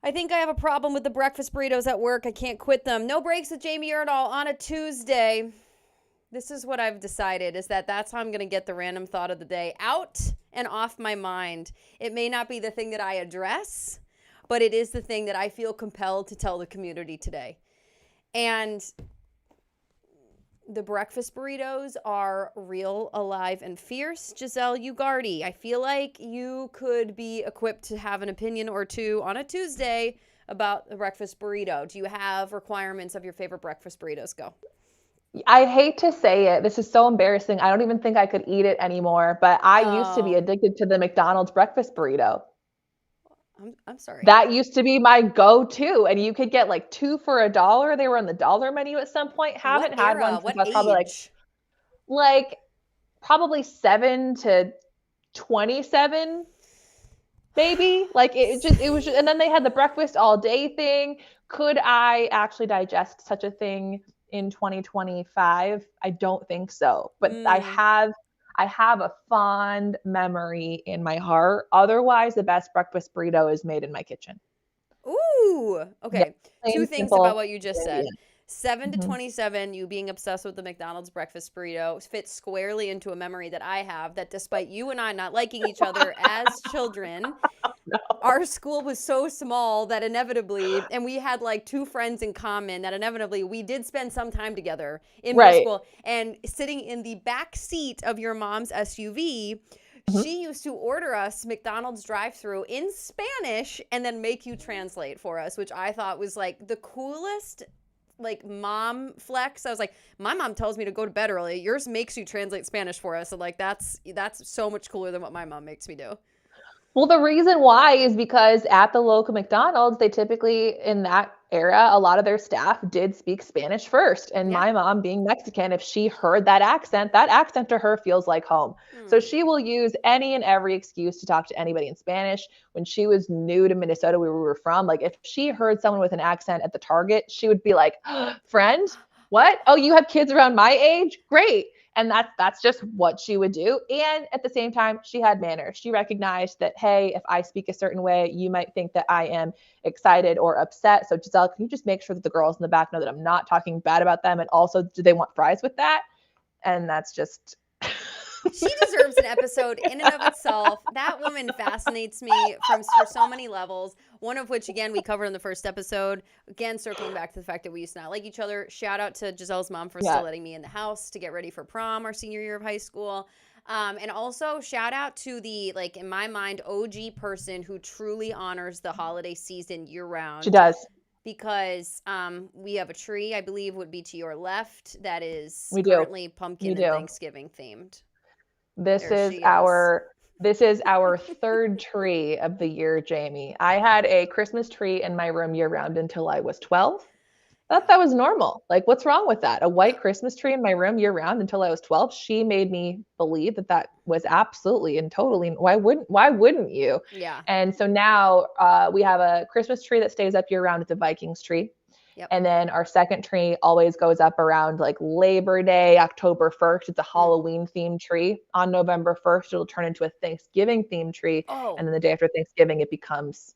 I think I have a problem with the breakfast burritos at work. I can't quit them. No breaks with Jamie Erdahl on a Tuesday. This is what I've decided, is that's how I'm going to get the random thought of the day out and off my mind. It may not be the thing that I address, but it is the thing that I feel compelled to tell the community today. And the breakfast burritos are real, alive, and fierce. Giselle Ugarte, I feel like you could be equipped to have an opinion or two on a Tuesday about the breakfast burrito. Do you have requirements of your favorite breakfast burritos? Go. I hate to say it. This is so embarrassing. I don't even think I could eat it anymore, but I used to be Oh, addicted to the McDonald's breakfast burrito. I'm sorry. That used to be my go-to, and you could get like two for $1. They were on the dollar menu at some point. What Haven't had one era? since What I was probably age? like probably 7 to 27, maybe. Like it was just, and then they had the breakfast all day thing. Could I actually digest such a thing in 2025? I don't think so. But Mm. I have a fond memory in my heart. Otherwise, the best breakfast burrito is made in my kitchen. Ooh. Yeah, Okay. Two plain things about simple what you just said. ingredient. 7 to Hmm. 27, you being obsessed with the McDonald's breakfast burrito fits squarely into a memory that I have, that despite you and I not liking each other as children, our school was so small that inevitably, and we had like two friends in common, that inevitably we did spend some time together in middle Right. school. And sitting in the back seat of your mom's SUV, Mhm. she used to order us McDonald's drive-through in Spanish and then make you translate for us, which I thought was like the coolest like mom flex. I was like, my mom tells me to go to bed early. Yours makes you translate Spanish for us. And like that's so much cooler than what my mom makes me do. Well, the reason why is because at the local McDonald's, they typically, in that era, a lot of their staff did speak Spanish first. And Yeah. my mom, being Mexican, if she heard that accent to her feels like home. So Hmm. she will use any and every excuse to talk to anybody in Spanish. When she was new to Minnesota, where we were from, like if she heard someone with an accent at the Target, she would be like, friend, what? Oh, you have kids around my age? Great. And that's just what she would do. And at the same time, she had manners. She recognized that, hey, if I speak a certain way, you might think that I am excited or upset. So Giselle, can you just make sure that the girls in the back know that I'm not talking bad about them? And also, do they want fries with that? And that's just She deserves an episode in and of itself. That woman fascinates me for so many levels. One of which, again, we covered in the first episode. Again, circling back to the fact that we used to not like each other. Shout out to Giselle's mom for still yeah. letting me in the house to get ready for prom, our senior year of high school. And also shout out to the, like, in my mind, OG person who truly honors the holiday season year She round, does. because we have a tree, I believe would be to your left, that is We do. currently We pumpkin and do. Thanksgiving themed. This There is she is. our this is our third tree of the year, Jamie. I had a Christmas tree in my room year round until I was 12. I thought that was normal. Like, what's wrong with that? A white Christmas tree in my room year round until I was 12. She made me believe that that was absolutely and totally. Why wouldn't you? Yeah. And so now we have a Christmas tree that stays up year round. It's a Vikings tree. Yep. And then our second tree always goes up around like Labor Day, October 1st. It's a Mm. Halloween themed tree. On November 1st, it'll turn into a Thanksgiving themed tree. Oh, And then the day after Thanksgiving, it becomes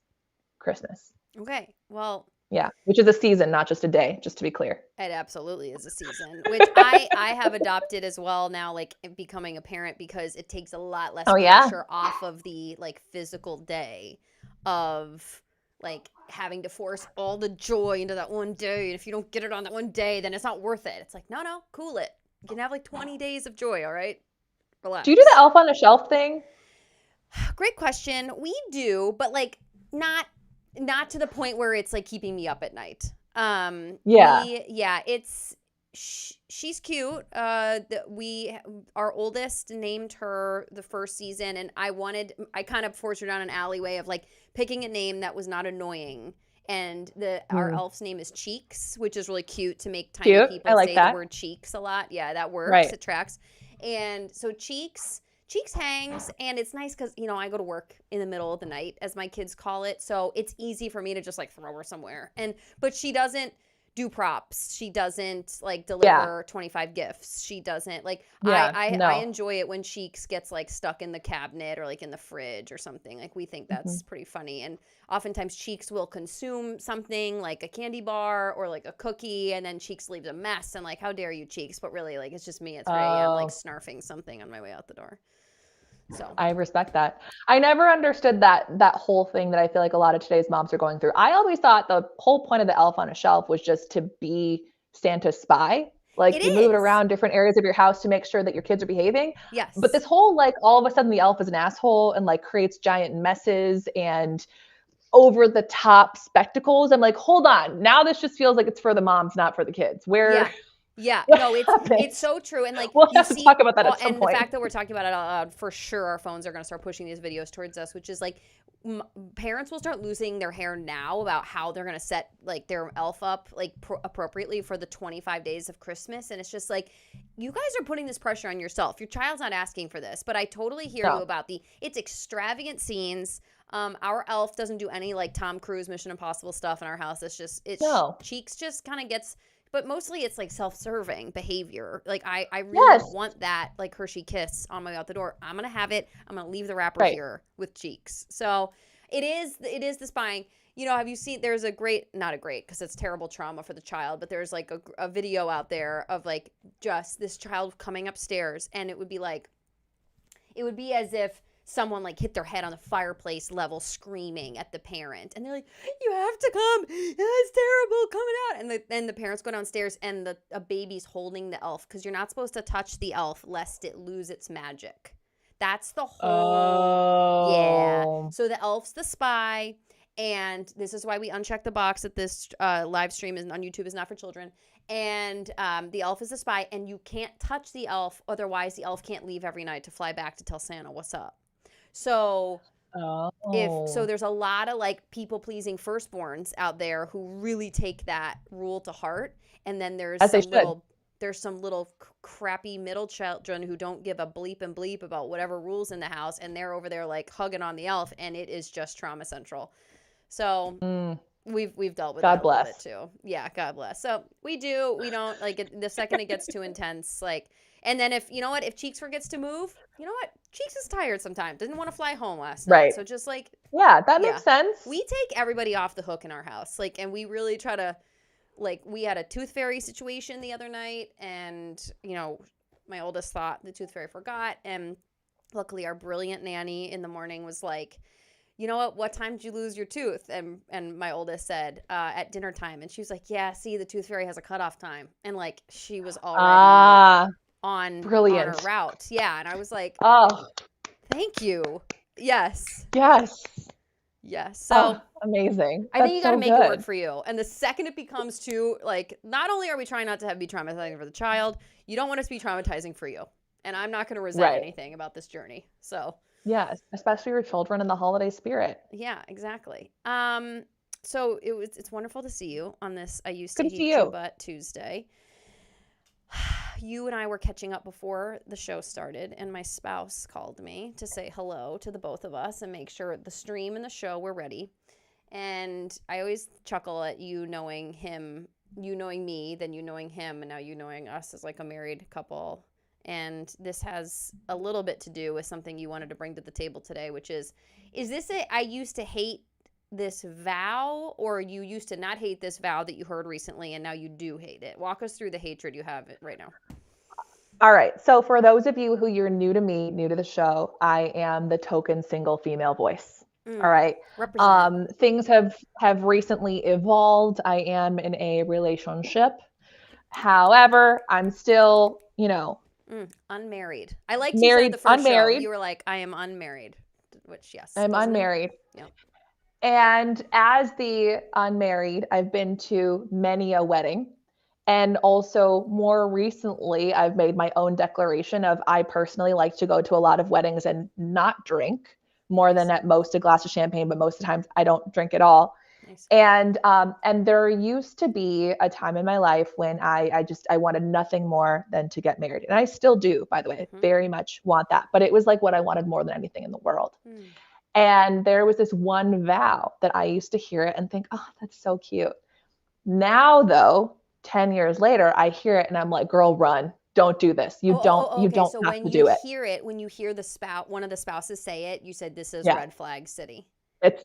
Christmas. okay. Well, Yeah, which is a season, not just a day, just to be clear. it absolutely is a season, which I have adopted as well now, like becoming a parent, because it takes a lot less Oh, yeah. pressure off of the like physical day of like having to force all the joy into that one day. And if you don't get it on that one day, then it's not worth it. It's like, no, cool it. You can have like 20 days of joy, all right? Do you do the Relax. elf on the shelf thing? Great question. We do, but like not to the point where it's like keeping me up at night. Yeah. Yeah, it's she's cute. We our oldest named her the first season, and I kind of forced her down an alleyway of like picking a name that was not annoying. And our Mm. elf's name is Cheeks, which is really cute to make tiny Cute. I people like say the that. word cheeks a lot. Yeah, that works. Right. It tracks. And so Cheeks hangs, and it's nice because I go to work in the middle of the night, as my kids call it, so it's easy for me to just like throw her somewhere. But she doesn't do props. She doesn't like Yeah. deliver 25 gifts. She doesn't like Yeah. I No. enjoy it when Cheeks gets like stuck in the cabinet or like in the fridge or something. Like we think that's pretty funny. And oftentimes Cheeks will consume something like a candy bar or like a cookie, and then Cheeks leaves a mess and like, how dare you, Cheeks? But really, like, it's just me at 3 a.m. like Oh, snarfing something on my way out the door. So I respect that. I never understood that whole thing that I feel like a lot of today's moms are going through. I always thought the whole point of the elf on a shelf was just to be Santa's spy. Like it you move it is. around different areas of your house to make sure that your kids are behaving. But Yes. this whole like all of a sudden the elf is an asshole and like creates giant messes and over the top spectacles. I'm like, hold on. Now this just feels like it's for the moms, not for the kids. Where Yeah. Yeah. what No, happened? it's so true. And like We'll you have to see talk about that at some and the point. fact that we're talking about it out loud, for sure our phones are going to start pushing these videos towards us, which is like parents will start losing their hair now about how they're going to set like their elf up like appropriately for the 25 days of Christmas. And it's just like, you guys are putting this pressure on yourself. Your child's not asking for this, but I totally hear you No. about it's extravagant scenes. Our elf doesn't do any like Tom Cruise Mission Impossible stuff in our house. No. Cheeks just kind of gets, but mostly it's like self-serving behavior. Like I really Yes. want that like Hershey Kiss on my way out the door. I'm gonna have it. I'm gonna leave the wrapper Right. here with Cheeks. So it is the spying. You know, have you seen? There's a great, not a great, because it's terrible trauma for the child. But there's like a video out there of like just this child coming upstairs, and it would be as if someone like hit their head on the fireplace level screaming at the parent, and they're like, you have to come, it's terrible, coming out. And then the parents go downstairs, and a baby's holding the elf, because you're not supposed to touch the elf lest it lose its magic. That's the whole yeah. So the elf's the spy, and this is why we uncheck the box that this live stream is on YouTube is not for children. And the elf is the spy, and you can't touch the elf, otherwise the elf can't leave every night to fly back to tell Santa what's up. So there's a lot of like people pleasing firstborns out there who really take that rule to heart, and then there's some little crappy middle children who don't give a bleep and bleep about whatever rules in the house, and they're over there like hugging on the elf, and it is just trauma central. So we've dealt with that a little bit too. Yeah, God bless. So we don't like it, the second it gets too intense, like. And then if Cheeks forgets to move, you know what? Cheeks is tired sometimes. Didn't want to fly home last night. Right. So just like, yeah, that makes sense. We take everybody off the hook in our house. Like, and we really try to, like, we had a tooth fairy situation the other night, and, you know, my oldest thought the tooth fairy forgot. And luckily our brilliant nanny in the morning was like, you know what time did you lose your tooth? And my oldest said, at dinner time. And she was like, yeah, see, the tooth fairy has a cutoff time. And like, she was already on her route. Yeah. And I was like, oh, thank you. Yes. So amazing. I think you got to make it work for you. And the second it becomes too, like, not only are we trying not to be traumatizing for the child, you don't want us to be traumatizing for you. And I'm not going to resent anything about this journey. So yes, especially your children and the holiday spirit. Yeah, exactly. So it's wonderful to see you on this I Used to Hate You But Tuesday. You and I were catching up before the show started, and my spouse called me to say hello to the both of us and make sure the stream and the show were ready. And I always chuckle at you knowing him, you knowing me, then you knowing him, and now you knowing us as like a married couple. And this has a little bit to do with something you wanted to bring to the table today, which is this I used to hate this vow, or you used to not hate this vow that you heard recently and now you do hate it? Walk us through the hatred you have right now. All right. So for those of you who you're new to me, new to the show, I am the token single female voice. All right. Things have recently evolved. I am in a relationship. However, I'm still, unmarried. I liked you said the first show. You were like, I am unmarried, which yes. I'm unmarried. Yeah. And as the unmarried, I've been to many a wedding. And also more recently, I've made my own declaration of I personally like to go to a lot of weddings and not drink more than at most a glass of champagne, but most of the times I don't drink at all. Nice. And there used to be a time in my life when I wanted nothing more than to get married. And I still do, by the way, very much want that. But it was like what I wanted more than anything in the world. And there was this one vow that I used to hear it and think, oh, that's so cute. Now, though, 10 years later, I hear it and I'm like, girl, run. Don't do this. You Okay. don't So have when to you do it. hear it, when you hear one of the spouses say it, you said this is Yeah. red flag city. It's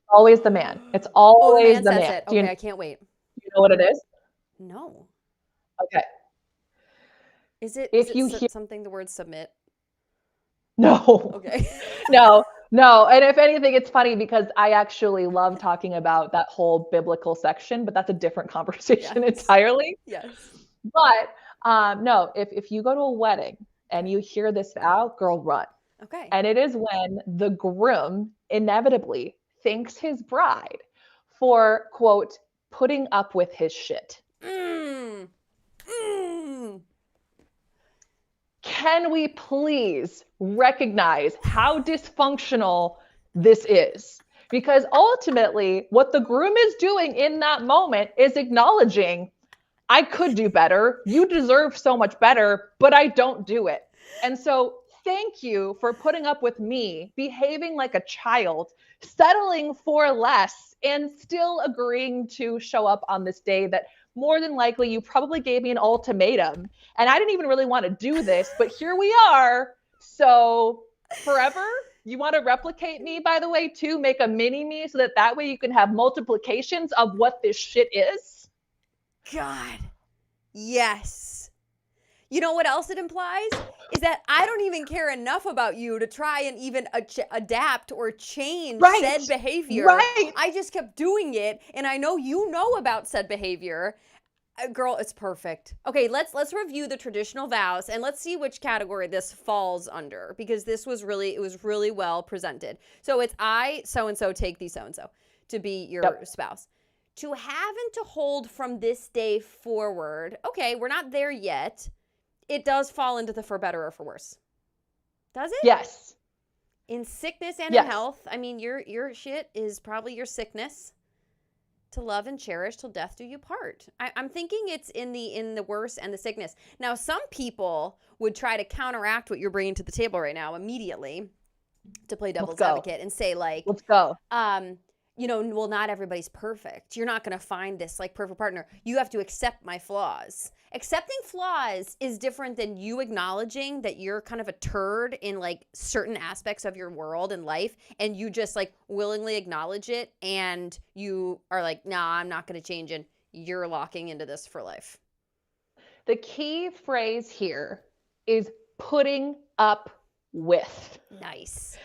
always the man. It's Oh, the always man the says man. it. Do you Okay, I can't wait. know what it is? No. Okay. Is If it you hear, something the word submit? no, Okay. no, no. And if anything, it's funny because I actually love talking about that whole biblical section, but that's a different conversation Yes. entirely. Yes. But no, if you go to a wedding and Okay. you hear this vow, girl, run. Okay. And it is when the groom inevitably thanks his bride for, quote, putting up with his shit. Mm. Mm. Can we please recognize how dysfunctional this is? Because ultimately, what the groom is doing in that moment is acknowledging, I could do better. You deserve so much better, but I don't do it. And so, thank you for putting up with me behaving like a child, settling for less, and still agreeing to show up on this day that more than likely you probably gave me an ultimatum. And I didn't even really want to do this, but here we are. So, forever, you want to replicate me, by the way, too? Make a mini me so that way you can have multiplications of what this shit is? God. Yes. You know what else it implies? Is that I don't even care enough about you to try and even adapt or change Right. said behavior. Right. I just kept doing it, and I know you know about said behavior. Girl, it's perfect. Okay, let's review the traditional vows and let's see which category this falls under, because it was really well presented. So it's I so and so take thee so and so to be your spouse. To have and to hold from this day forward. Okay, we're not there yet. It does fall into the for better or for worse. Does it? Yes. In sickness and in Yes. health. I mean, your shit is probably your sickness. To love and cherish till death do you part. I'm thinking it's in the worse and the sickness. Now, some people would try to counteract what you're bringing to the table right now immediately to play devil's advocate and say like, let's go. Well, not everybody's perfect. You're not going to find this like perfect partner. You have to accept my flaws. Accepting flaws is different than you acknowledging that you're kind of a turd in like certain aspects of your world and life, and you just like willingly acknowledge it, and you are like, nah, I'm not going to change, and you're locking into this for life. The key phrase here is putting up with. Nice.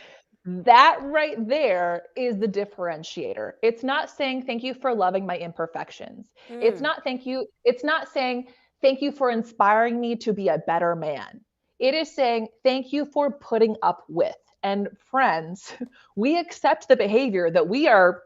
That right there is the differentiator. It's not saying thank you for loving my imperfections. It's not saying thank you for inspiring me to be a better man. It is saying thank you for putting up with. And friends, we accept the behavior that we are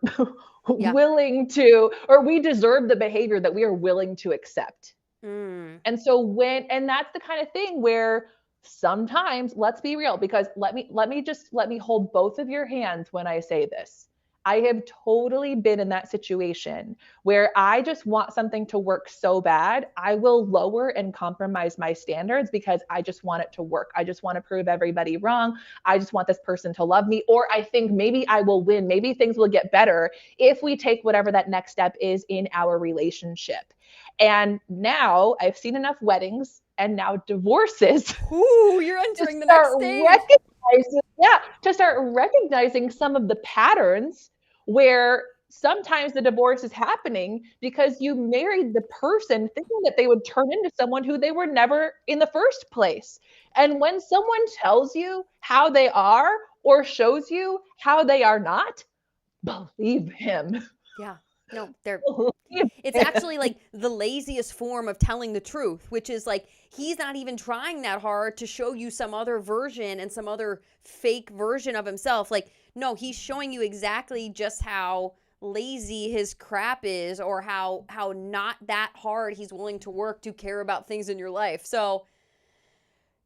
willing to, or we deserve the behavior that we are willing to accept. And so and that's the kind of thing where sometimes, let's be real, because let me hold both of your hands when I say this. I have totally been in that situation where I just want something to work so bad, I will lower and compromise my standards because I just want it to work. I just want to prove everybody wrong. I just want this person to love me, or I think maybe I will win. Maybe things will get better if we take whatever that next step is in our relationship. And now I've seen enough weddings and now divorces. Ooh, you're entering the next stage. To start recognizing some of the patterns where sometimes the divorce is happening because you married the person thinking that they would turn into someone who they were never in the first place. And when someone tells you how they are or shows you how they are not, believe him. Yeah. No, it's actually like the laziest form of telling the truth, which is like he's not even trying that hard to show you some other version and some other fake version of himself. Like, no, he's showing you exactly just how lazy his crap is, or how not that hard he's willing to work to care about things in your life. So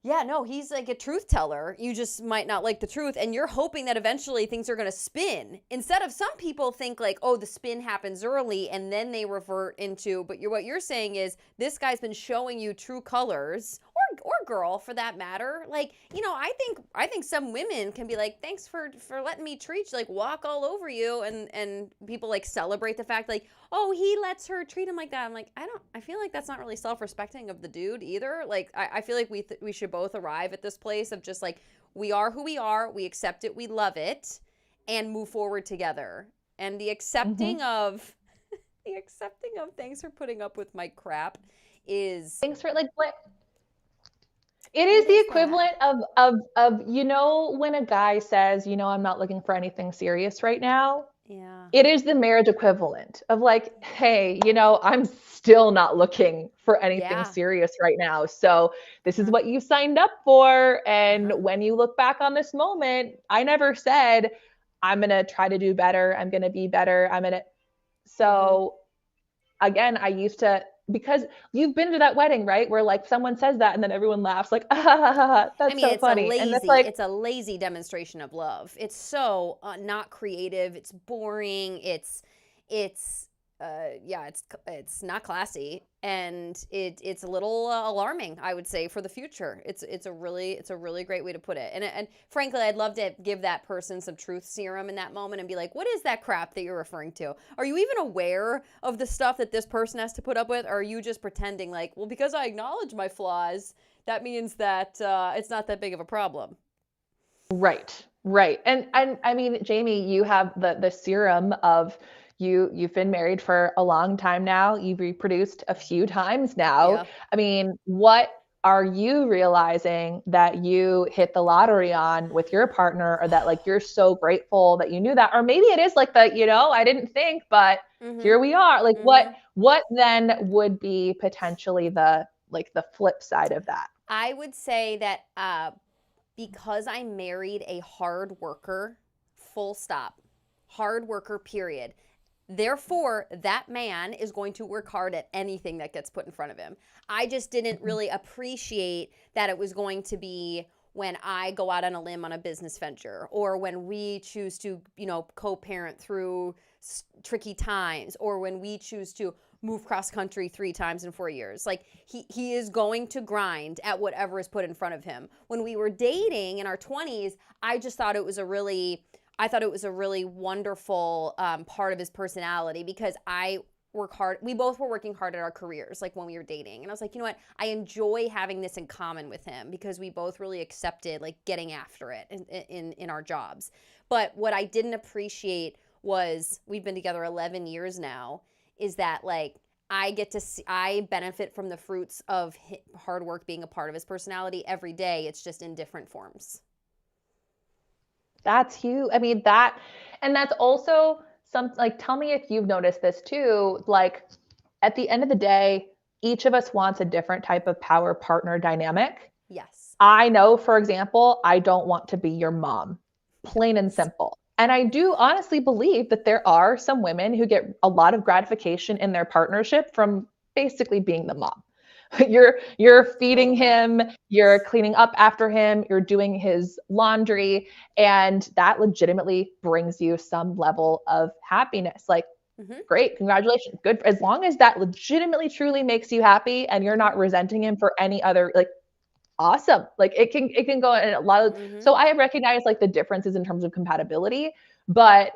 yeah, no, he's like a truth teller. You just might not like the truth, and you're hoping that eventually things are going to spin. Instead of, some people think like, oh, the spin happens early and then they revert into, but what you're saying is this guy's been showing you true colors, or or girl for that matter. Like, I think some women can be like, thanks for letting me treat you, like walk all over you, and people like celebrate the fact like, oh, he lets her treat him like that. I'm like, I feel like that's not really self-respecting of the dude either. Like, I feel like we should both arrive at this place of just like, we are who we are, we accept it, we love it, and move forward together. And the accepting of thanks for putting up with my crap is Thanks for like what it is the equivalent of when a guy says, I'm not looking for anything serious right now. Yeah. It is the marriage equivalent of like, hey, I'm still not looking for anything serious right now. So this is what you signed up for. And when you look back on this moment, I never said, I'm going to try to do better. I'm going to be better. So again, I used to, because you've been to that wedding, right? Where like someone says that and then everyone laughs like, that's so funny. And that's like, it's a lazy demonstration of love. It's so not creative. It's boring. It's not classy, and it's a little alarming, I would say, for the future. It's a really great way to put it. And frankly, I'd love to give that person some truth serum in that moment and be like, what is that crap that you're referring to? Are you even aware of the stuff that this person has to put up with? Or are you just pretending like, well, because I acknowledge my flaws, that means that it's not that big of a problem? Right. And I mean, Jamie, you have the serum of you've been married for a long time now. You've reproduced a few times now. Yeah. I mean, what are you realizing that you hit the lottery on with your partner, or that like you're so grateful that you knew that? Or maybe it is like I didn't think, but here we are. Like what then would be potentially the flip side of that? I would say that because I married a hard worker, full stop, hard worker, period. Therefore, that man is going to work hard at anything that gets put in front of him. I just didn't really appreciate that it was going to be when I go out on a limb on a business venture, or when we choose to, co-parent through tricky times, or when we choose to move cross country 3 times in 4 years. Like he is going to grind at whatever is put in front of him. When we were dating in our 20s, I thought it was a really wonderful part of his personality, because I work hard. We both were working hard at our careers, like when we were dating. And I was like, you know what? I enjoy having this in common with him, because we both really accepted like getting after it in our jobs. But what I didn't appreciate was, we've been together 11 years now, is that like I benefit from the fruits of hard work being a part of his personality every day. It's just in different forms. That's huge. I mean, and that's also tell me if you've noticed this too. Like at the end of the day, each of us wants a different type of power partner dynamic. Yes. I know, for example, I don't want to be your mom, plain and simple. And I do honestly believe that there are some women who get a lot of gratification in their partnership from basically being the mom. You're feeding him, you're cleaning up after him, you're doing his laundry, and that legitimately brings you some level of happiness. Like, great, congratulations, good. As long as that legitimately truly makes you happy and you're not resenting him for any other, like, awesome. Like it can go in a lot of, so I recognize like the differences in terms of compatibility, but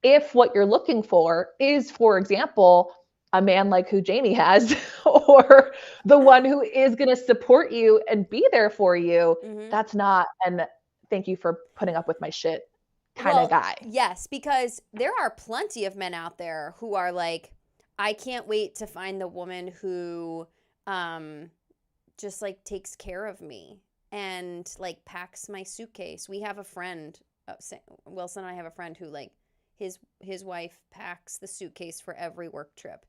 if what you're looking for is, for example, a man like who Jamie has, or the one who is going to support you and be there for you, that's not, and thank you for putting up with my shit kind of guy. Yes, because there are plenty of men out there who are like, I can't wait to find the woman who just like takes care of me and like packs my suitcase. We have a friend, Wilson and I have a friend who like his wife packs the suitcase for every work trip.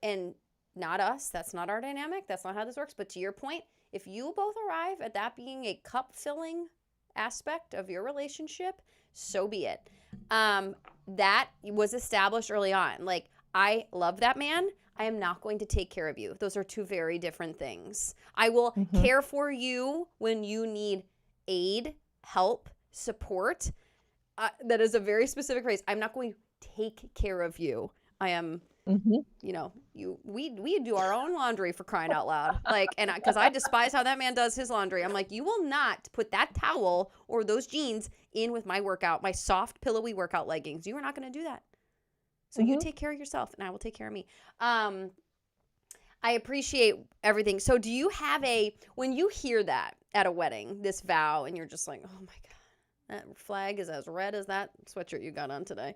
And not us, that's not our dynamic, that's not how this works. But to your point, if you both arrive at that being a cup filling aspect of your relationship, so be it. That was established early on. Like, I love that man, I am not going to take care of you. Those are two very different things. I will care for you when you need aid, help, support. That is a very specific phrase. I'm not going to take care of you. I am Hmm. You know, we do our own laundry, for crying out loud. Like, and because I despise how that man does his laundry. I'm like, you will not put that towel or those jeans in with my soft, pillowy workout leggings. You are not going to do that. So you Hmm. take care of yourself, and I will take care of me. I appreciate everything. So do you have when you hear that at a wedding, this vow, and you're just like, oh my God, that flag is as red as that sweatshirt you got on today.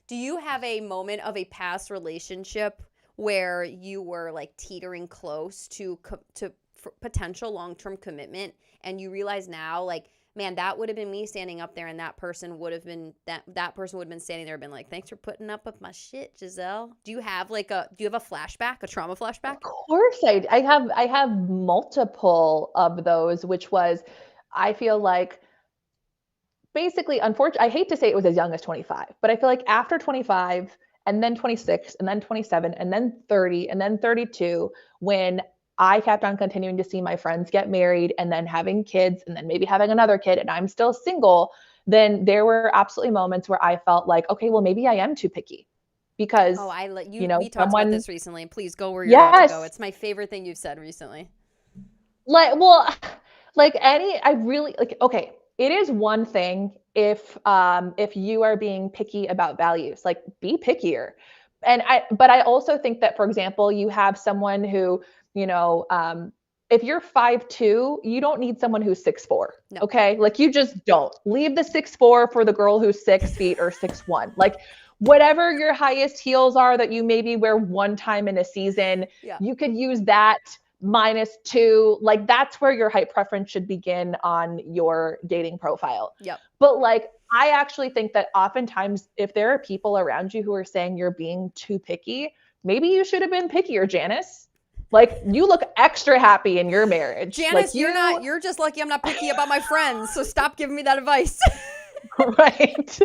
Do you have a moment of a past relationship where you were like teetering close to potential long-term commitment, and you realize now, like, man, that would have been me standing up there, and that person would have been standing there and been like, thanks for putting up with my shit, Giselle. Do you have a flashback, a trauma Of flashback? course, I have multiple of those, which was, I feel like, basically, unfortunately, I hate to say it was as young as 25, but I feel like after 25 and then 26 and then 27 and then 30 and then 32, when I kept on continuing to see my friends get married and then having kids and then maybe having another kid and I'm still single, then there were absolutely moments where I felt like, okay, well, maybe I am too picky Oh, because, I let you. We talked about someone, this recently. Please go where you're about to go. yes, It's my favorite thing you've said recently. like, well, like I really like, okay, it is one thing if you are being picky about values, like be pickier. But I also think that, for example, you have someone who, you know, if you're 5'2", you don't need someone who's 6'4". No. Okay. Like you just don't leave the 6'4" for the girl who's 6 feet or 6'1". Like whatever your highest heels are that you maybe wear one time in a season, Yeah. you could use that -2. Like that's where your height preference should begin on your dating profile. Yep. But like, I actually think that oftentimes if there are people around you who are saying you're being too picky, maybe you should have been pickier, Janice. Like you look extra happy in your marriage. Like Janice, you're not. You're just lucky I'm not picky about my friends. So stop giving me that advice. right?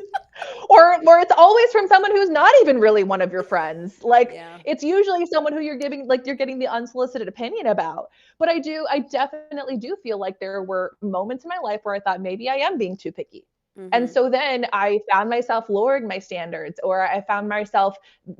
Or it's always from someone who's not even really one of your friends. Like Yeah. it's usually someone who you're getting the unsolicited opinion about. But I definitely do feel like there were moments in my life where I thought maybe I am being too picky. And Mm-hmm. so then I found myself lowering my standards, or I found myself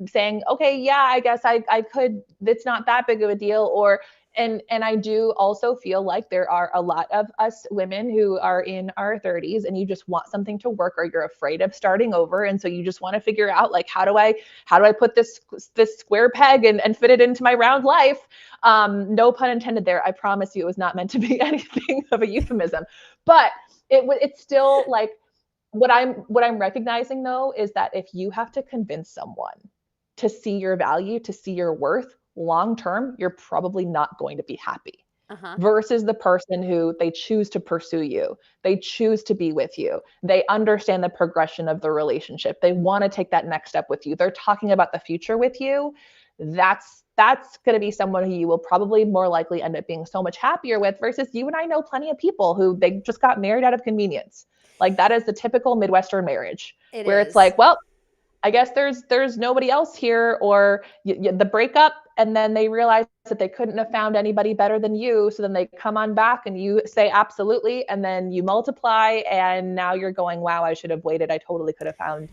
saying, okay, yeah, I guess I could, it's not that big of a deal. Or and I do also feel like there are a lot of us women who are in our 30s and you just want something to work, or you're afraid of starting over, and so you just want to figure out, like, how do I put this square peg and fit it into my round life. No pun intended there. I promise you it was not meant to be anything of a euphemism. But it's still like, what I'm recognizing though is that if you have to convince someone to see your value, to see your worth long term, you're probably not going to be happy. Uh-huh. Versus the person who they choose to pursue you, they choose to be with you, they understand the progression of the relationship, they want to take that next step with you, they're talking about the future with you. That's going to be someone who you will probably more likely end up being so much happier with, versus you and I know plenty of people who they just got married out of convenience. Like that is the typical Midwestern marriage, It where it's is. like, well, I guess there's nobody else here, or the breakup, and then they realize that they couldn't have found anybody better than you, so then they come on back and you say absolutely, and then you multiply, and now you're going, wow, I should have waited. I totally could have found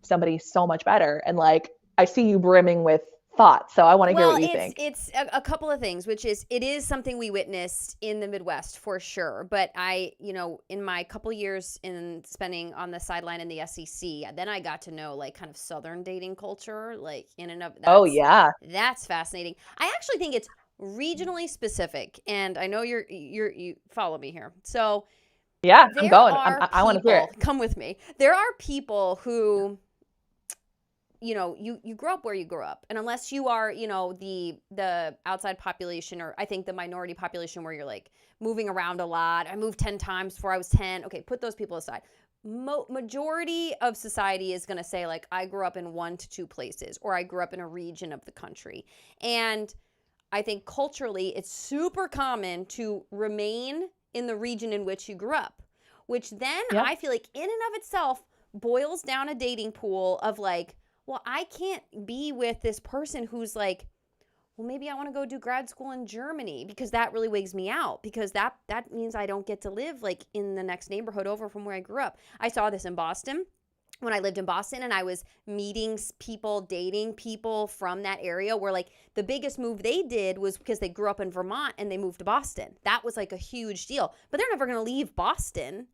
somebody so much better. And like, I see you brimming with thoughts, so I want to hear Well, what you it's think. it's a couple of things, which is it is something we witnessed in the Midwest for sure. But in my couple years in spending on the sideline in the SEC, then I got to know like kind of Southern dating culture, like in and of Oh yeah. that's fascinating. I actually think it's regionally specific, and I know you follow me here. So Yeah, I'm there going. are I want to hear it. people, come with me. There are people who you grow up where you grew up, and unless you are the outside population, or I think the minority population where you're like moving around a lot. I moved 10 times before I was 10. Okay, put those people aside. Majority of society is going to say like I grew up in 1 to 2 places, or I grew up in a region of the country. And I think culturally it's super common to remain in the region in which you grew up, which then Yep. I feel like in and of itself boils down a dating pool of like, well, I can't be with this person who's like, well, maybe I want to go do grad school in Germany, because that really wigs me out, because that means I don't get to live like in the next neighborhood over from where I grew up. I saw this in Boston when I lived in Boston and I was meeting people, dating people from that area, where like the biggest move they did was because they grew up in Vermont and they moved to Boston. That was like a huge deal, but they're never going to leave Boston.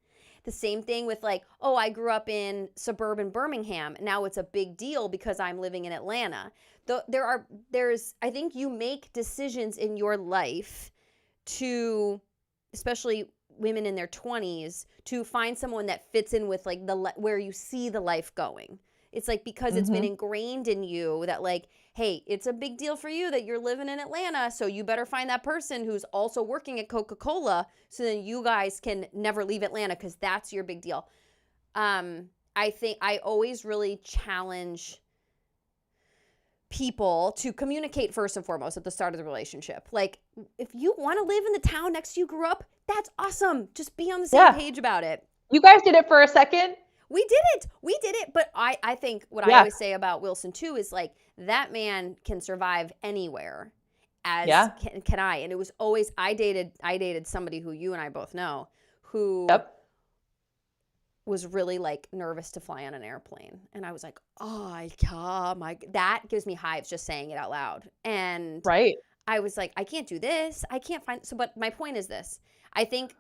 The same thing with like, oh, I grew up in suburban Birmingham. Now it's a big deal because I'm living in Atlanta. I think you make decisions in your life to, especially women in their 20s, to find someone that fits in with like where you see the life going. It's like, because it's been ingrained in you that like, hey, it's a big deal for you that you're living in Atlanta, so you better find that person who's also working at Coca-Cola, so then you guys can never leave Atlanta, because that's your big deal. I think I always really challenge people to communicate first and foremost at the start of the relationship. Like, if you want to live in the town next to you grew up, that's awesome. Just be on the same page about it. You guys did it for a second. We did it. But I think what I always say about Wilson too is like, that man can survive anywhere, as can I. And it was always, I dated somebody who you and I both know, who was really like nervous to fly on an airplane. And I was like, oh my, that gives me hives just saying it out loud. And I was like, I can't do this. I can't find, but my point is this. I think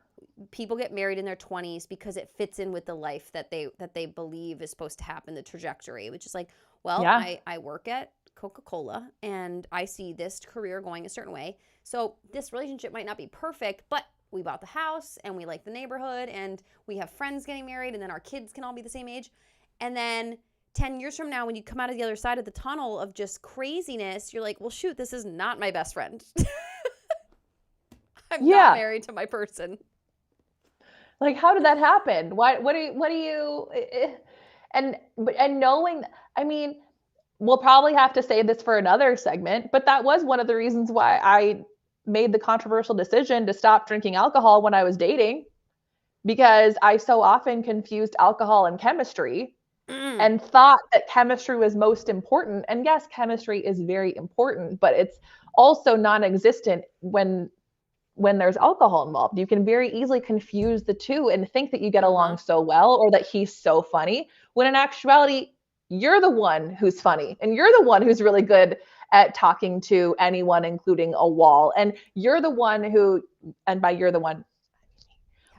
people get married in their 20s because it fits in with the life that they believe is supposed to happen, the trajectory, which is like, well, I work at Coca-Cola and I see this career going a certain way. So this relationship might not be perfect, but we bought the house and we like the neighborhood and we have friends getting married, and then our kids can all be the same age. And then 10 years from now, when you come out of the other side of the tunnel of just craziness, you're like, well, shoot, this is not my best friend. I'm not married to my person. Like, how did that happen? What do you, and knowing, I mean, we'll probably have to save this for another segment, but that was one of the reasons why I made the controversial decision to stop drinking alcohol when I was dating, because I so often confused alcohol and chemistry and thought that chemistry was most important. And yes, chemistry is very important, but it's also non-existent when there's alcohol involved. You can very easily confuse the two and think that you get along so well, or that he's so funny, when in actuality, you're the one who's funny and you're the one who's really good at talking to anyone, including a wall. And you're the one who, and by you're the one,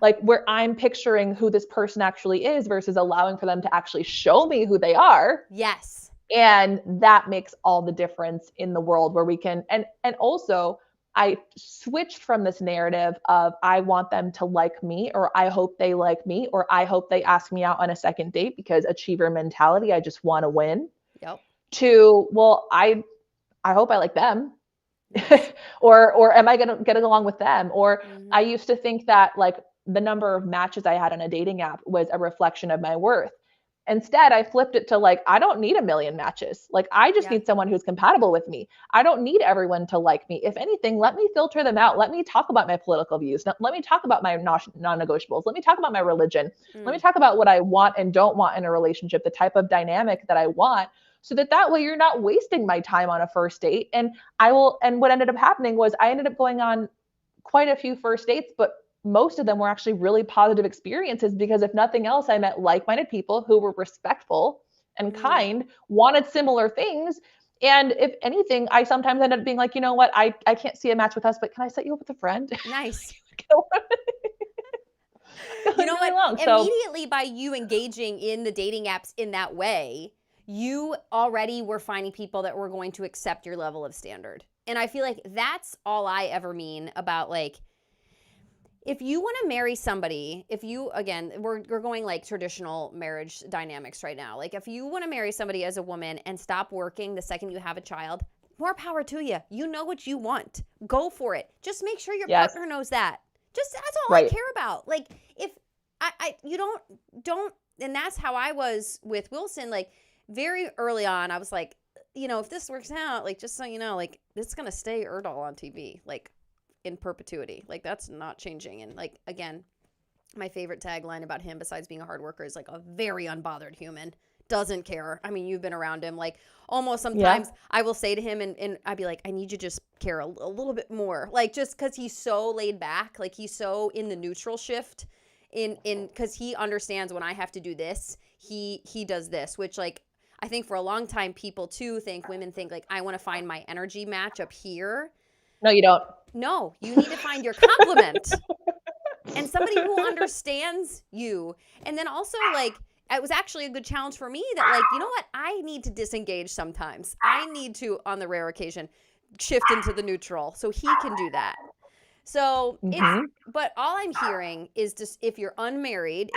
like, where I'm picturing who this person actually is versus allowing for them to actually show me who they are. Yes. And that makes all the difference in the world, where we can, and also I switched from this narrative of I want them to like me, or I hope they like me, or I hope they ask me out on a second date, because achiever mentality, I just want to win. Yep. To, well, I hope I like them. or am I going to get along with them? Or I used to think that like the number of matches I had on a dating app was a reflection of my worth. Instead, I flipped it to like, I don't need a million matches. Like, I just need someone who's compatible with me. I don't need everyone to like me. If anything, let me filter them out. Let me talk about my political views. Let me talk about my non-negotiables. Let me talk about my religion. Let me talk about what I want and don't want in a relationship, the type of dynamic that I want, so that way you're not wasting my time on a first date. And what ended up happening was I ended up going on quite a few first dates, but most of them were actually really positive experiences, because if nothing else, I met like-minded people who were respectful and kind, wanted similar things. And if anything, I sometimes end up being like, you know what, I can't see a match with us, but can I set you up with a friend? Nice. You know what? Immediately by you engaging in the dating apps in that way, you already were finding people that were going to accept your level of standard. And I feel like that's all I ever mean about, like, if you want to marry somebody, again, we're going like traditional marriage dynamics right now. Like, if you want to marry somebody as a woman and stop working the second you have a child, more power to you. You know what you want. Go for it. Just make sure your partner knows that. Just, that's all I care about. Like, if you don't, and that's how I was with Wilson. Like, very early on, I was like, if this works out, like, just so you know, like, it's going to stay Erdahl on TV. Like, in perpetuity. Like, that's not changing. And like, again, my favorite tagline about him, besides being a hard worker, is like a very unbothered human. Doesn't care. I mean, you've been around him. Like, almost sometimes I will say to him and I'd be like, I need you to just care a little bit more. Like, just because he's so laid back, like he's so in the neutral shift because he understands when I have to do this, he does this, which like I think for a long time women think like I want to find my energy match up here. No, you don't. No, you need to find your complement and somebody who understands you. And then also like it was actually a good challenge for me that like, you know what? I need to disengage sometimes. I need to, on the rare occasion, shift into the neutral so he can do that. So but all I'm hearing is just if you're unmarried,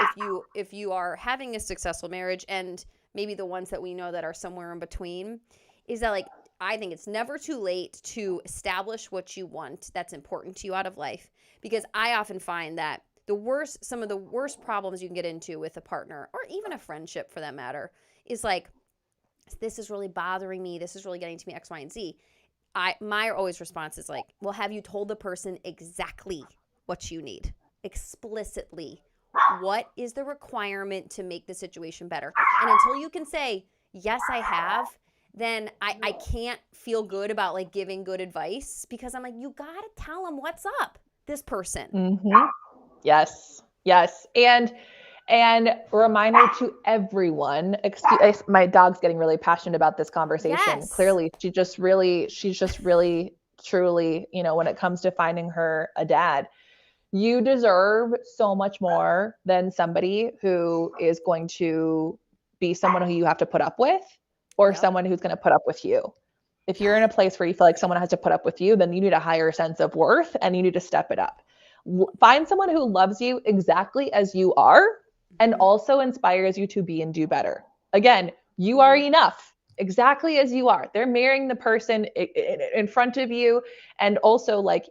if you are having a successful marriage, and maybe the ones that we know that are somewhere in between, is that like I think it's never too late to establish what you want that's important to you out of life. Because I often find that some of the worst problems you can get into with a partner, or even a friendship for that matter, is like, this is really bothering me. This is really getting to me, X, Y, and Z. My always response is like, well, have you told the person exactly what you need? Explicitly. What is the requirement to make the situation better? And until you can say, yes, I have, then I can't feel good about like giving good advice, because I'm like, you gotta tell them what's up, this person. Yes. Yes. And a reminder to everyone, my dog's getting really passionate about this conversation. Yes. Clearly, she's just really, truly, when it comes to finding her a dad, you deserve so much more than somebody who is going to be someone who you have to put up with, or someone who's going to put up with you. If you're in a place where you feel like someone has to put up with you, then you need a higher sense of worth and you need to step it up. Find someone who loves you exactly as you are and also inspires you to be and do better. Again, you are enough exactly as you are. They're marrying the person in front of you, and also like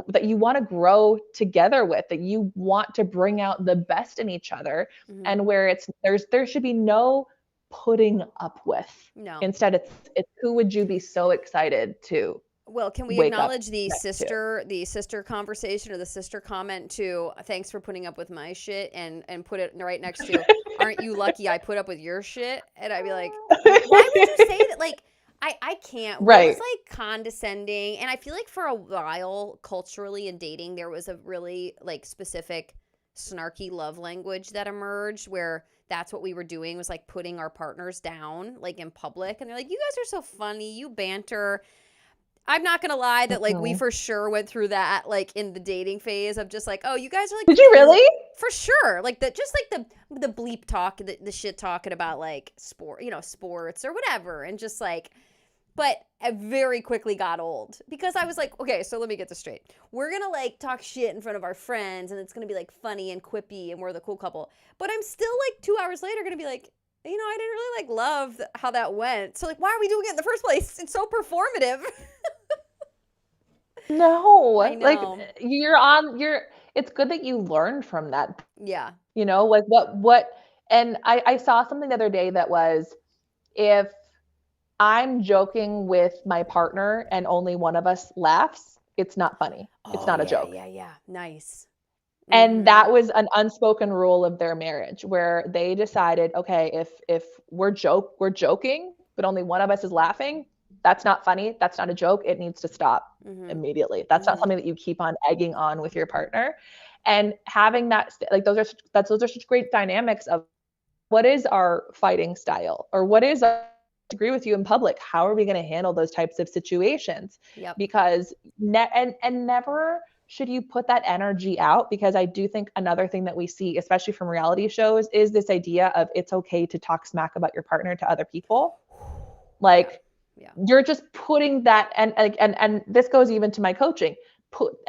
that you want to grow together with, that you want to bring out the best in each other, and where there should be no putting up with. No. Instead, it's who would you be so excited to? Well, can we acknowledge the sister conversation, or the sister comment to thanks for putting up with my shit, and put it right next to aren't you lucky I put up with your shit? And I'd be like, why would you say that? Like, I can't. Right. It was like condescending. And I feel like for a while culturally in dating, there was a really like specific snarky love language that emerged, where that's what we were doing, was like putting our partners down like in public. And they're like, you guys are so funny. You banter. I'm not going to lie that like we for sure went through that like in the dating phase of just like, oh, you guys are like, did you really? For sure. Like just like the bleep talk, the shit talking about like sports or whatever. And just like, but it very quickly got old, because I was like, okay, so let me get this straight. We're going to like talk shit in front of our friends, and it's going to be like funny and quippy, and we're the cool couple. But I'm still like 2 hours later going to be like, I didn't really like love how that went. So like, why are we doing it in the first place? It's so performative. No, I know. Like it's good that you learned from that. Yeah. Like what, and I saw something the other day that was, if I'm joking with my partner and only one of us laughs, it's not funny. It's not a joke. Yeah. Nice. And that was an unspoken rule of their marriage, where they decided, okay, if we're joking, but only one of us is laughing, that's not funny. That's not a joke. It needs to stop immediately. That's not something that you keep on egging on with your partner. And having that, like, those are such great dynamics of what is our fighting style, or what is our agree with you in public. How are we going to handle those types of situations? Yep. Because never should you put that energy out, because I do think another thing that we see, especially from reality shows, is this idea of it's okay to talk smack about your partner to other people. Like, you're just putting that, and this goes even to my coaching.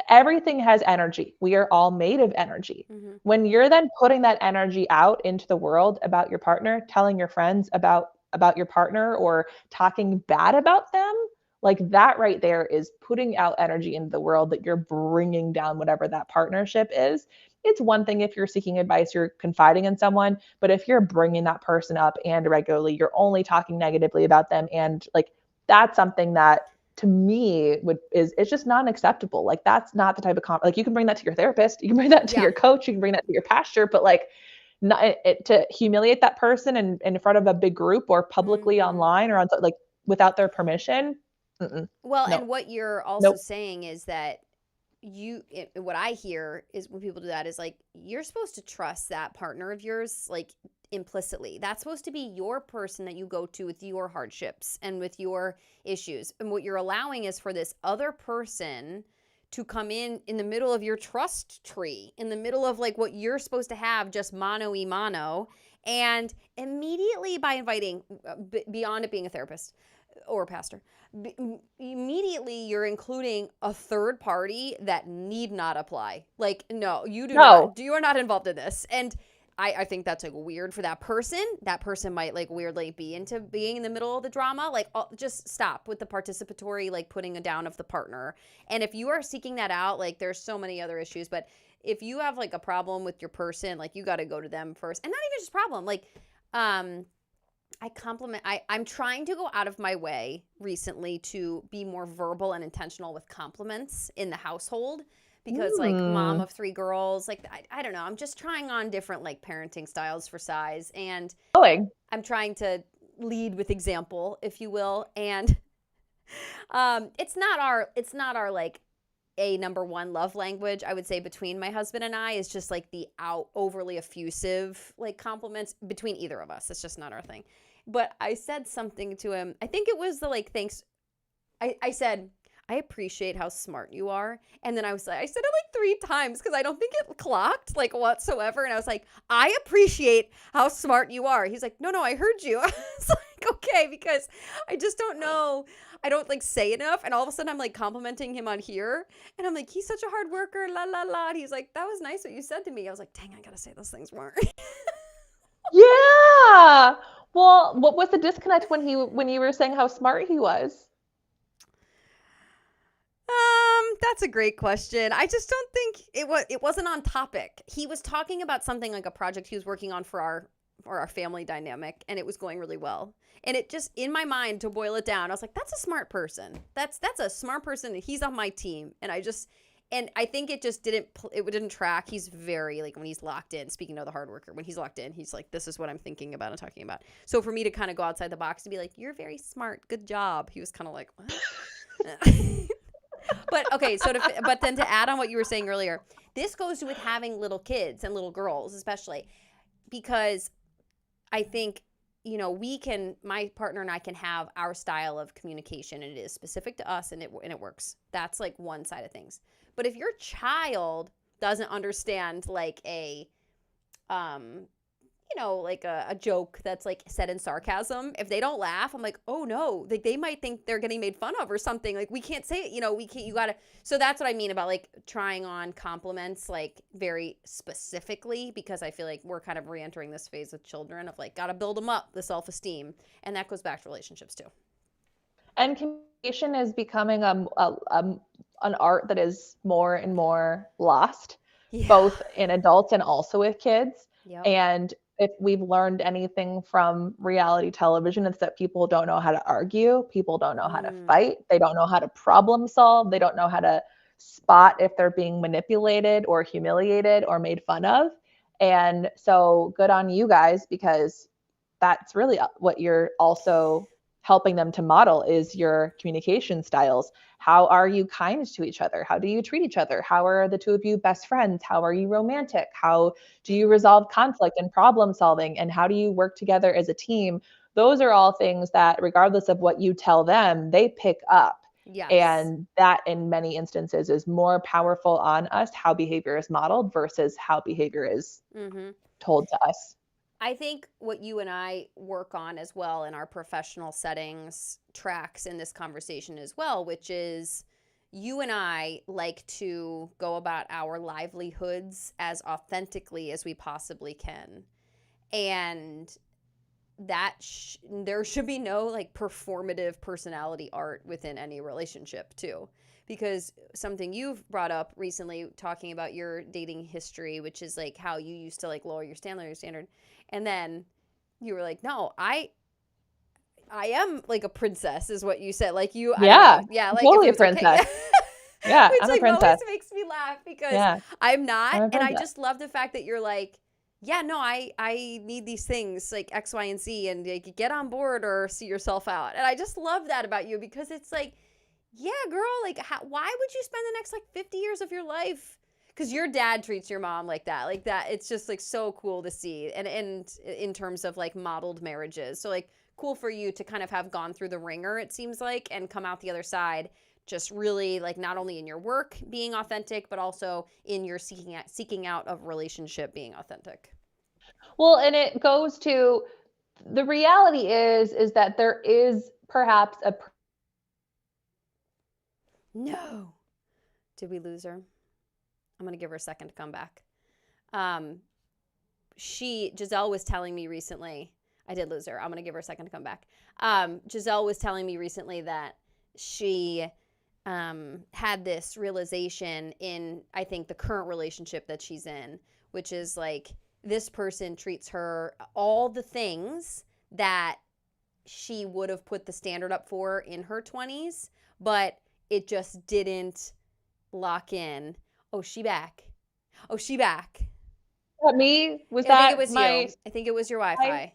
Everything has energy. We are all made of energy. When you're then putting that energy out into the world about your partner, telling your friends about your partner, or talking bad about them, like that right there is putting out energy into the world that you're bringing down whatever that partnership is. It's one thing if you're seeking advice, you're confiding in someone, but if you're bringing that person up and regularly, you're only talking negatively about them, and like that's something that to me it's just not acceptable. Like, that's not the type of like, you can bring that to your therapist, you can bring that to your coach, you can bring that to your pastor, but like, not to humiliate that person in front of a big group, or publicly online, or on like without their permission. Well, and what you're also saying is that what I hear is when people do that is like, you're supposed to trust that partner of yours, like implicitly. That's supposed to be your person that you go to with your hardships and with your issues. And what you're allowing is for this other person to come in the middle of your trust tree, in the middle of like what you're supposed to have just mano y mano. And immediately by inviting, beyond it being a therapist or a pastor, immediately you're including a third party that need not apply. Like, no, you do not. You are not involved in this. And I think that's like weird for that person. That person might like weirdly be into being in the middle of the drama. Like, just stop with the participatory, like putting a down of the partner. And if you are seeking that out, like there's so many other issues, but if you have like a problem with your person, like you got to go to them first. And not even just problem, like, I'm trying to go out of my way recently to be more verbal and intentional with compliments in the household because like mom of 3 girls, like I don't know, I'm just trying on different like parenting styles for size, and I'm trying to lead with example, if you will. And it's not our like a number one love language, I would say, between my husband and I is just like the overly effusive like compliments between either of us. It's just not our thing. But I said something to him. I think it was the like, thanks. I said, I appreciate how smart you are. And then I said it like 3 times because I don't think it clocked like whatsoever. And I was like, I appreciate how smart you are. He's like, no, I heard you. I was like, okay, because I just don't know. I don't like say enough. And all of a sudden I'm like complimenting him on here. And I'm like, he's such a hard worker, la, la, la. And he's like, that was nice what you said to me. I was like, dang, I got to say those things more. Yeah. Well, what was the disconnect when you were saying how smart he was? That's a great question. I just don't think it wasn't on topic. He was talking about something like a project he was working on for our family dynamic, and it was going really well. And it just, in my mind, to boil it down, I was like, that's a smart person. That's a smart person, and he's on my team. And I think it just didn't track. He's very, like, when he's locked in, speaking of the hard worker, when he's locked in, he's like, this is what I'm thinking about and talking about. So for me to kind of go outside the box to be like, you're very smart, good job, he was kind of like, what? But okay, but then to add on what you were saying earlier, this goes with having little kids and little girls, especially because I think, my partner and I can have our style of communication, and it is specific to us, and it works. That's like one side of things. But if your child doesn't understand like like a joke that's like said in sarcasm, if they don't laugh, I'm like, oh no, like they might think they're getting made fun of or something. Like we can't say it, you gotta. So that's what I mean about like trying on compliments like very specifically, because I feel like we're kind of re-entering this phase with children of like, gotta build them up, the self-esteem. And that goes back to relationships too. And communication is becoming an art that is more and more lost, both in adults and also with kids. Yep. And if we've learned anything from reality television, it's that people don't know how to argue. People don't know how to fight. They don't know how to problem solve. They don't know how to spot if they're being manipulated or humiliated or made fun of. And so good on you guys, because that's really what you're also helping them to model is your communication styles. How are you kind to each other? How do you treat each other? How are the two of you best friends? How are you romantic? How do you resolve conflict and problem solving? And how do you work together as a team? Those are all things that, regardless of what you tell them, they pick up. Yes. And that in many instances is more powerful on us, how behavior is modeled versus how behavior is told to us. I think what you and I work on as well in our professional settings tracks in this conversation as well, which is you and I like to go about our livelihoods as authentically as we possibly can. And that there should be no like performative personality art within any relationship too. Because something you've brought up recently, talking about your dating history, which is like how you used to like lower your standard. And then you were like, no, I am like a princess is what you said. Like you, like totally a princess. Okay. Yeah, which I'm like a princess. Always makes me laugh because I'm not. And I just love the fact that you're like, yeah, no, I need these things like X, Y, and Z, and like, get on board or see yourself out. And I just love that about you, because it's like, Yeah, girl, like why would you spend the next like 50 years of your life? Because your dad treats your mom like that. Like that, it's just like so cool to see. And in terms of like modeled marriages. So like cool for you to kind of have gone through the ringer, it seems like, and come out the other side just really like not only in your work being authentic, but also in your seeking out of relationship being authentic. Well, and it goes to the reality is that there is perhaps a No. Did we lose her? I'm gonna give her a second to come back. Um, Giselle was telling me recently, I did lose her. I'm gonna give her a second to come back. Giselle was telling me recently that she had this realization in, I think, the current relationship that she's in, which is like this person treats her all the things that she would have put the standard up for in her 20s, but it just didn't lock in. Oh, she back. Oh, she back. me. Was I think it that was my? you. I think it was your Wi-Fi,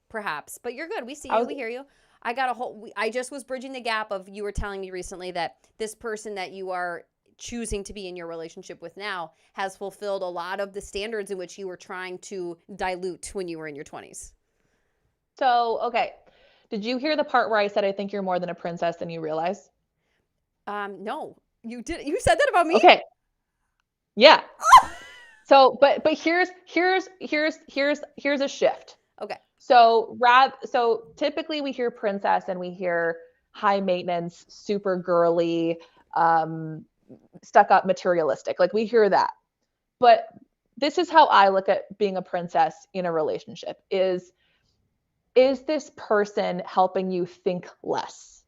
perhaps. But you're good. We see I you. was We hear you. I got a whole. I just was bridging the gap of you were telling me recently that this person that you are choosing to be in your relationship with now has fulfilled a lot of the standards in which you were trying to dilute when you were in your 20s. so okay. Did you hear the part where I said I think you're more than a princess than you realize? No, you did. You said that about me. Okay. Yeah. So, but here's a shift. Okay. So typically we hear princess and we hear high maintenance, super girly, um, stuck up, materialistic. Like we hear that. But this is how I look at being a princess in a relationship: is this person helping you think less?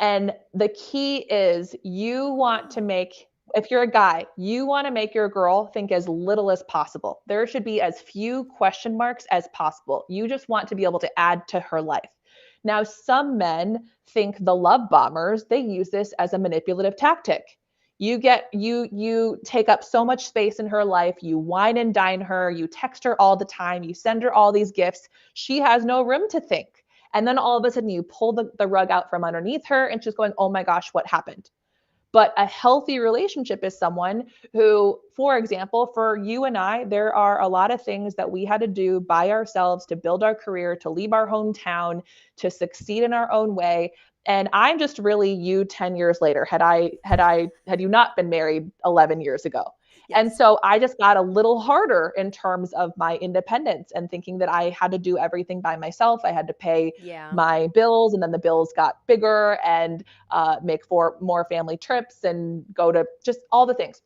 And the key is you want to make, if you're a guy, you want to make your girl think as little as possible. There should be as few question marks as possible. You just want to be able to add to her life. Now, some men think the love bombers, they use this as a manipulative tactic. You take up so much space in her life, you wine and dine her, you text her all the time, you send her all these gifts. She has no room to think. And then all of a sudden you pull the rug out from underneath her and she's going, oh my gosh, what happened? But a healthy relationship is someone who, for example, for you and I, there are a lot of things that we had to do by ourselves to build our career, to leave our hometown, to succeed in our own way. And I'm just really you 10 years later, had you not been married 11 years ago. And Yes. so I just got a little harder in terms of my independence and thinking that I had to do everything by myself. I had to pay Yeah. my bills, and then the bills got bigger, and make more family trips and go to just all the things.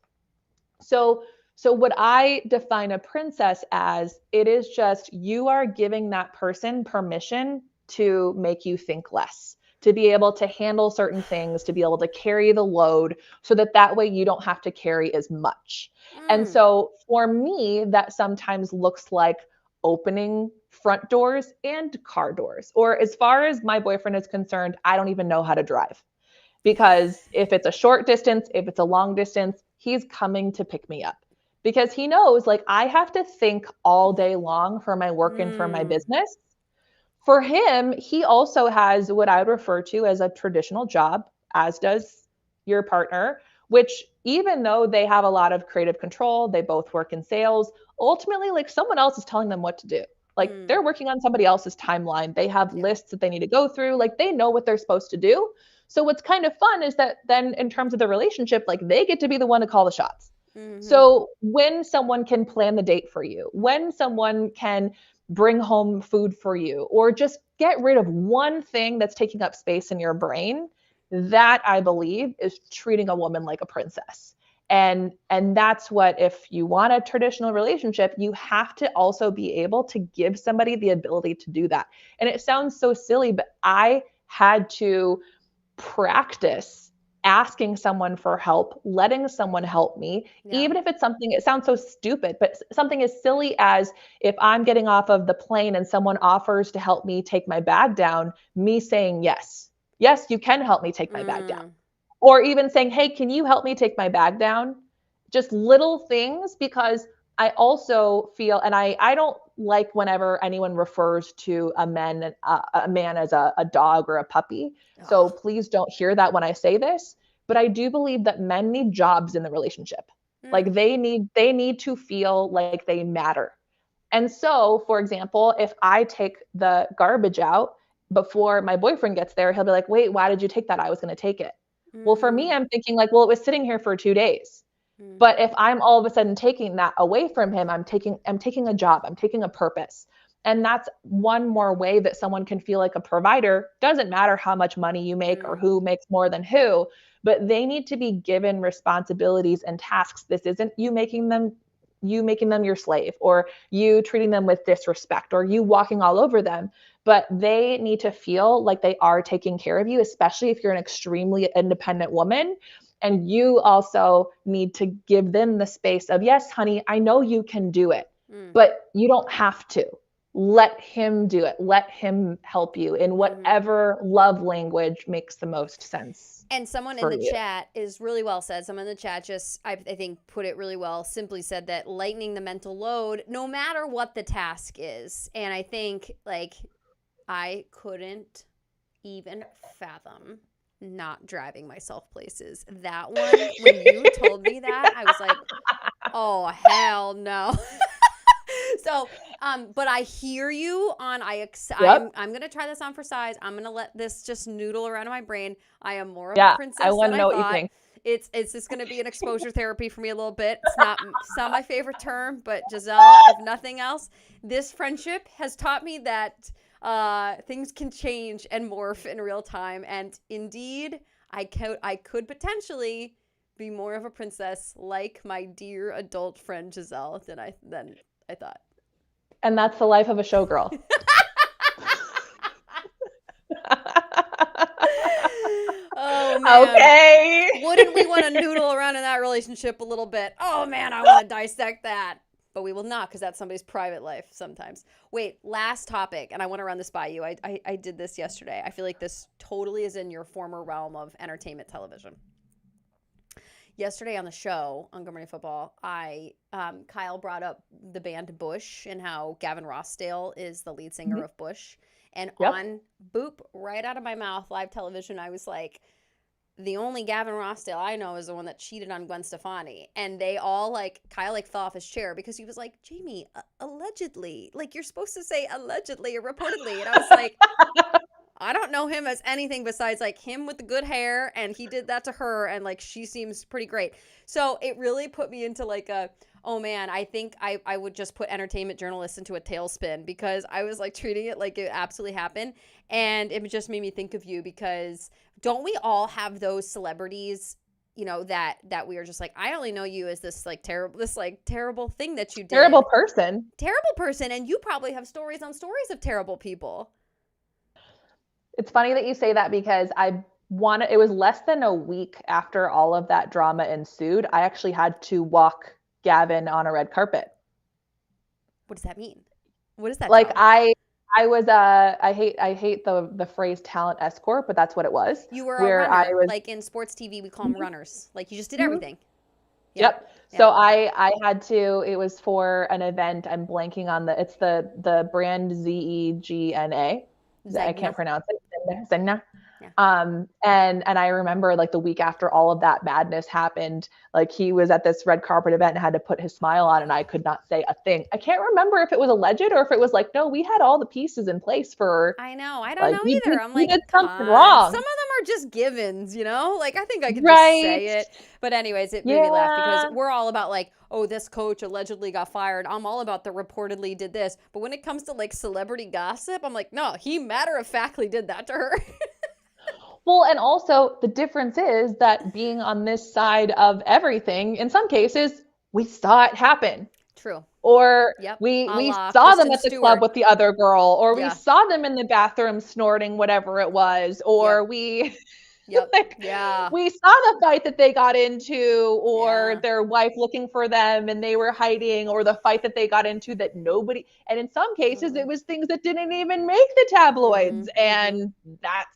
So, so what I define a princess as, it is just you are giving that person permission to make you think less, to be able to handle certain things, to be able to carry the load so that that way you don't have to carry as much. And Mm. so for me, that sometimes looks like opening front doors and car doors. Or as far as my boyfriend is concerned, I don't even know how to drive, because if it's a short distance, if it's a long distance, he's coming to pick me up because he knows like I have to think all day long for my work and for my Mm. business. For him, he also has what I would refer to as a traditional job, as does your partner, which even though they have a lot of creative control, they both work in sales, ultimately, like someone else is telling them what to do. Like Mm. they're working on somebody else's timeline. They have Yeah. lists that they need to go through. Like they know what they're supposed to do. So what's kind of fun is that then in terms of the relationship, like they get to be the one to call the shots. Mm-hmm. So when someone can plan the date for you, when someone can bring home food for you, or just get rid of one thing that's taking up space in your brain, that I believe is treating a woman like a princess. And that's what, if you want a traditional relationship, you have to also be able to give somebody the ability to do that. And it sounds so silly, but I had to practice asking someone for help, letting someone help me, Yeah. even if it's something, it sounds so stupid, but something as silly as if I'm getting off of the plane and someone offers to help me take my bag down, me saying yes. Yes, you can help me take my bag down. Mm. Or even saying, hey, can you help me take my bag down? Just little things, because I also feel, and I don't like whenever anyone refers to a man as a dog or a puppy. So Ugh. please don't hear that when I say this, but I do believe that men need jobs in the relationship. Like they need to feel like they matter. And so, for example, if I take the garbage out before my boyfriend gets there, he'll be like, "Wait, why did you take that? I was going to take it." Well, for me, I'm thinking like, well, it was sitting here for 2 days. But if I'm all of a sudden taking that away from him, I'm taking a job, I'm taking a purpose. And that's one more way that someone can feel like a provider. Doesn't matter how much money you make or who makes more than who, but they need to be given responsibilities and tasks. This isn't you making them your slave, or you treating them with disrespect, or you walking all over them, but they need to feel like they are taking care of you, especially if you're an extremely independent woman. And you also need to give them the space of, yes, honey, I know you can do it, but you don't have to. Let him do it. Let him help you in whatever love language makes the most sense. And someone in the chat is really well said. Someone in the chat just, I think, put it really well, simply said that lightening the mental load, no matter what the task is. And I think, like, I couldn't even fathom not driving myself places. That one, when you told me that, I was like, oh, hell no. So, but I hear you on, I'm going to try this on for size. I'm going to let this just noodle around in my brain. I am more of a princess I want than to know I what thought. you think. It's just going to be an exposure therapy for me a little bit. It's not my favorite term, but Giselle, if nothing else, this friendship has taught me that things can change and morph in real time. And indeed, I could potentially be more of a princess like my dear adult friend Giselle than I thought. And that's the life of a showgirl. Oh, man. Okay. Wouldn't we want to noodle around in that relationship a little bit? Oh, man, I want to dissect that. But we will not, because that's somebody's private life sometimes. Wait, last topic, and I want to run this by you. I did this yesterday. I feel like this totally is in your former realm of entertainment television. Yesterday on the show on Good Morning Football, Kyle brought up the band Bush and how Gavin Rossdale is the lead singer of Bush. And on boop, right out of my mouth, live television, I was like, the only Gavin Rossdale I know is the one that cheated on Gwen Stefani. And they all, like, Kyle, like, fell off his chair because he was like, Jamie, allegedly. Like, you're supposed to say allegedly or reportedly. And I was like, I don't know him as anything besides, like, him with the good hair, and he did that to her, and, like, she seems pretty great. So it really put me into, like, oh, man, I think I would just put entertainment journalists into a tailspin, because I was, like, treating it like it absolutely happened, and it just made me think of you, because don't we all have those celebrities, you know, that we are just like, I only know you as this terrible thing that you did. Terrible person, and you probably have stories on stories of terrible people. It's funny that you say that, because it was less than a week after all of that drama ensued. I actually had to walk Gavin on a red carpet. What does that mean? What is that? Like, I was I hate the phrase talent escort, but that's what it was. You were a runner. Like in sports TV, we call them runners. Like, you just did everything. Yep. So I had to, it was for an event. I'm blanking on it's the brand Zegna. I can't pronounce it. Zegna. Yeah. And I remember, like, the week after all of that madness happened, like, he was at this red carpet event and had to put his smile on, and I could not say a thing. I can't remember if it was alleged or if it was like, no, we had all the pieces in place for. I know. I don't know either. I'm like, did something wrong. Some of them are just givens, you know? Like, I think I could just say it. But anyways, it made me laugh, because we're all about, like, oh, this coach allegedly got fired. I'm all about the reportedly did this. But when it comes to, like, celebrity gossip, I'm like, no, he matter-of-factly did that to her. Well, and also the difference is that being on this side of everything, in some cases, we saw it happen. True. Or we saw them at the club with the other girl, or we saw them in the bathroom snorting whatever it was, or we we saw the fight that they got into, or their wife looking for them and they were hiding, or the fight that they got into that nobody, and in some cases it was things that didn't even make the tabloids. And that's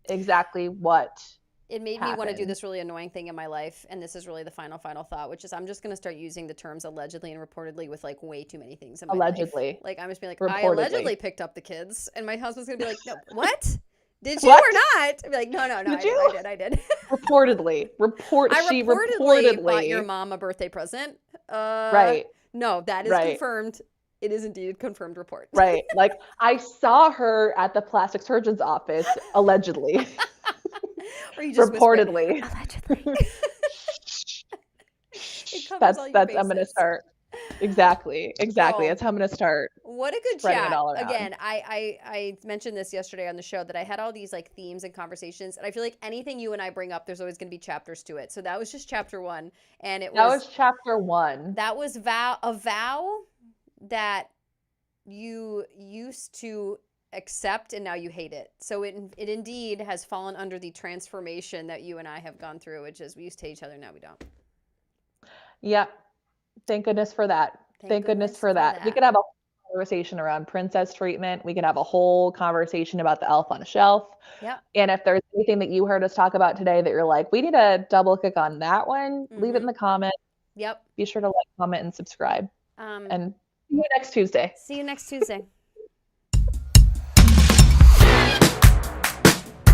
exactly what It made me want to do happen. this really annoying thing in my life, and this is really the final thought, which is I'm just going to start using the terms allegedly and reportedly with like way too many things in my life. Allegedly. Like I'm just being like, I Reportedly. allegedly picked up the kids, and my husband's going to be like, no, what? Did you What? or not? I'd be like, no, I did. Reportedly. I reportedly bought your mom a birthday present. Right. No, that is Right. confirmed. It is indeed a confirmed report. Right. Like I saw her at the plastic surgeon's office, allegedly. Or you just reportedly. Allegedly. It covers all your That's I'm gonna bases. start. Exactly. Girl, That's how I'm gonna start. what a good spreading it chat. all around. Again, I mentioned this yesterday on the show that I had all these like themes and conversations, and I feel like anything you and I bring up, there's always going to be chapters to it. So that was just chapter 1, and That was chapter 1. that was a vow that you used to accept and now you hate it. So it indeed has fallen under the transformation that you and I have gone through, which is we used to hate each other, now we don't. Yep. Thank goodness for that. Thank goodness for that. We could have a conversation around princess treatment. We could have a whole conversation about the elf on a shelf. Yeah. And if there's anything that you heard us talk about today that you're like, we need to double click on that one, leave it in the comments. Yep. Be sure to like, comment, and subscribe. And see you next Tuesday. See you next Tuesday.